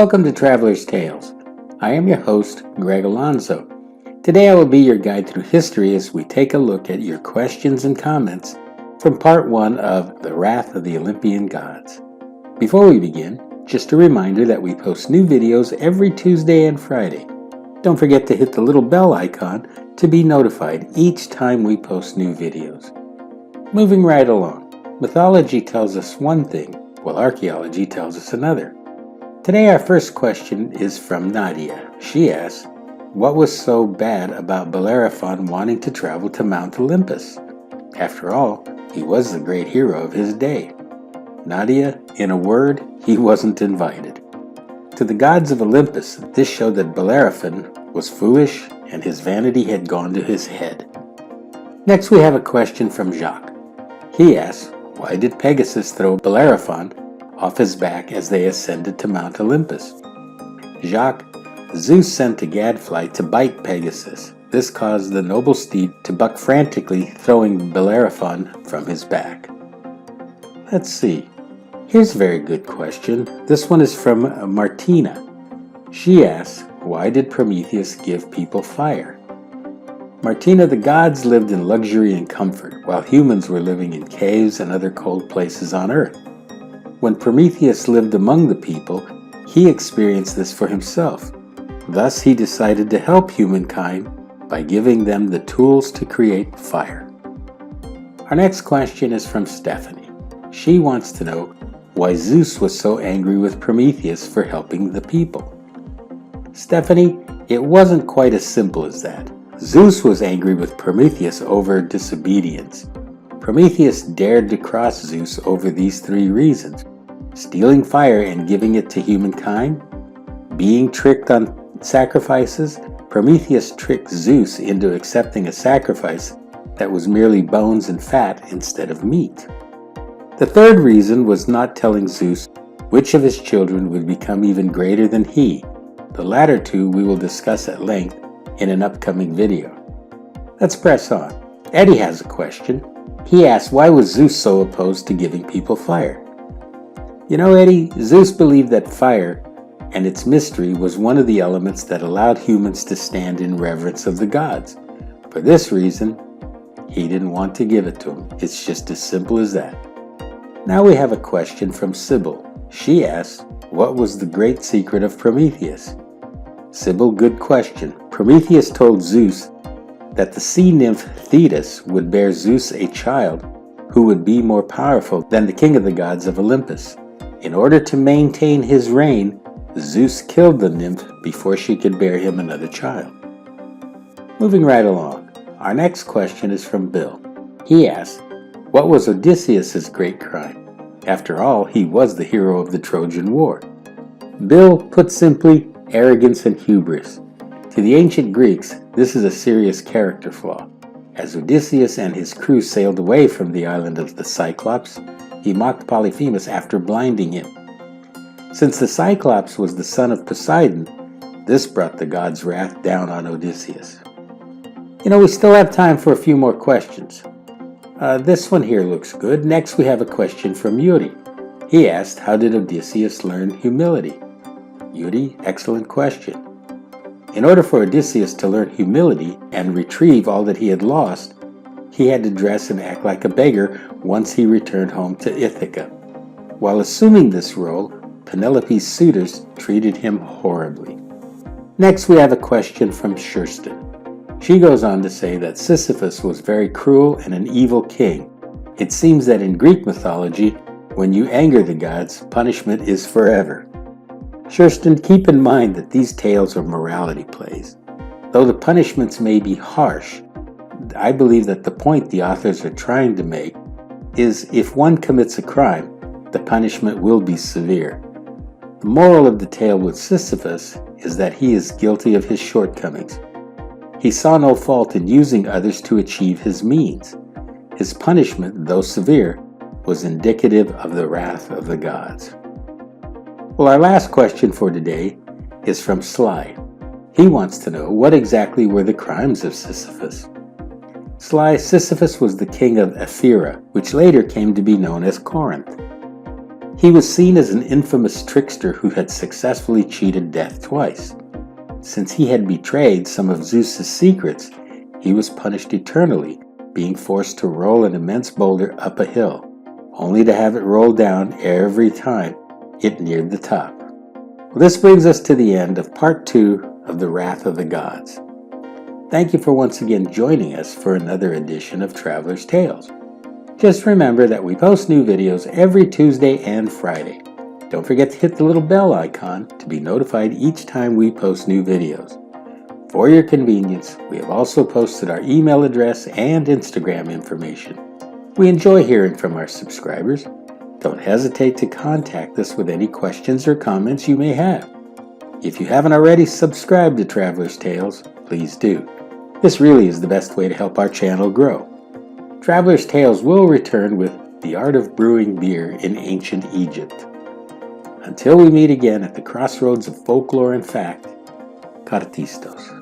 Welcome to Traveler's Tales. I am your host, Greg Alonso. Today I will be your guide through history as we take a look at your questions and comments from part 1 of The Wrath of the Olympian Gods. Before we begin, just a reminder that we post new videos every Tuesday and Friday. Don't forget to hit the little bell icon to be notified each time we post new videos. Moving right along, mythology tells us one thing, while archaeology tells us another. Today our first question is from Nadia. She asks, what was so bad about Bellerophon wanting to travel to Mount Olympus? After all, he was the great hero of his day. Nadia, in a word, he wasn't invited. To the gods of Olympus, this showed that Bellerophon was foolish and his vanity had gone to his head. Next we have a question from Jacques. He asks, why did Pegasus throw Bellerophon off his back as they ascended to Mount Olympus? Jacques, Zeus sent a gadfly to bite Pegasus. This caused the noble steed to buck frantically, throwing Bellerophon from his back. Let's see. Here's a very good question. This one is from Martina. She asks, why did Prometheus give people fire? Martina, the gods lived in luxury and comfort, while humans were living in caves and other cold places on Earth. When Prometheus lived among the people, he experienced this for himself. Thus, he decided to help humankind by giving them the tools to create fire. Our next question is from Stephanie. She wants to know why Zeus was so angry with Prometheus for helping the people. Stephanie, it wasn't quite as simple as that. Zeus was angry with Prometheus over disobedience. Prometheus dared to cross Zeus over these 3 reasons: stealing fire and giving it to humankind, being tricked on sacrifices. Prometheus tricked Zeus into accepting a sacrifice that was merely bones and fat instead of meat. The 3rd reason was not telling Zeus which of his children would become even greater than he. The latter 2 we will discuss at length in an upcoming video. Let's press on. Eddie has a question. He asks, why was Zeus so opposed to giving people fire? You know, Eddie, Zeus believed that fire and its mystery was one of the elements that allowed humans to stand in reverence of the gods. For this reason, he didn't want to give it to them. It's just as simple as that. Now we have a question from Sybil. She asks, what was the great secret of Prometheus? Sybil, good question. Prometheus told Zeus that the sea nymph Thetis would bear Zeus a child who would be more powerful than the king of the gods of Olympus. In order to maintain his reign, Zeus killed the nymph before she could bear him another child. Moving right along, our next question is from Bill. He asks, what was Odysseus' great crime? After all, he was the hero of the Trojan War. Bill, put simply, arrogance and hubris. To the ancient Greeks, this is a serious character flaw. As Odysseus and his crew sailed away from the island of the Cyclops, he mocked Polyphemus after blinding him. Since the Cyclops was the son of Poseidon, this brought the god's wrath down on Odysseus. You know, we still have time for a few more questions. This one here looks good. Next we have a question from Yuri. He asked, how did Odysseus learn humility? Yuri, excellent question. In order for Odysseus to learn humility and retrieve all that he had lost, he had to dress and act like a beggar once he returned home to Ithaca. While assuming this role, Penelope's suitors treated him horribly. Next we have a question from Kirsten. She goes on to say that Sisyphus was very cruel and an evil king. It seems that in Greek mythology, when you anger the gods, punishment is forever. Kirsten, keep in mind that these tales are morality plays. Though the punishments may be harsh, I believe that the point the authors are trying to make is if one commits a crime, the punishment will be severe. The moral of the tale with Sisyphus is that he is guilty of his shortcomings. He saw no fault in using others to achieve his means. His punishment, though severe, was indicative of the wrath of the gods. Well, our last question for today is from Sly. He wants to know what exactly were the crimes of Sisyphus. Sly, Sisyphus was the king of Ephyra, which later came to be known as Corinth. He was seen as an infamous trickster who had successfully cheated death twice. Since he had betrayed some of Zeus's secrets, he was punished eternally, being forced to roll an immense boulder up a hill, only to have it roll down every time it neared the top. Well, this brings us to the end of part 2 of the Wrath of the Gods. Thank you for once again joining us for another edition of Traveler's Tales. Just remember that we post new videos every Tuesday and Friday. Don't forget to hit the little bell icon to be notified each time we post new videos. For your convenience, we have also posted our email address and Instagram information. We enjoy hearing from our subscribers. Don't hesitate to contact us with any questions or comments you may have. If you haven't already subscribed to Traveler's Tales, please do. This really is the best way to help our channel grow. Traveler's Tales will return with The Art of Brewing Beer in Ancient Egypt. Until we meet again at the crossroads of folklore and fact, Kartistos.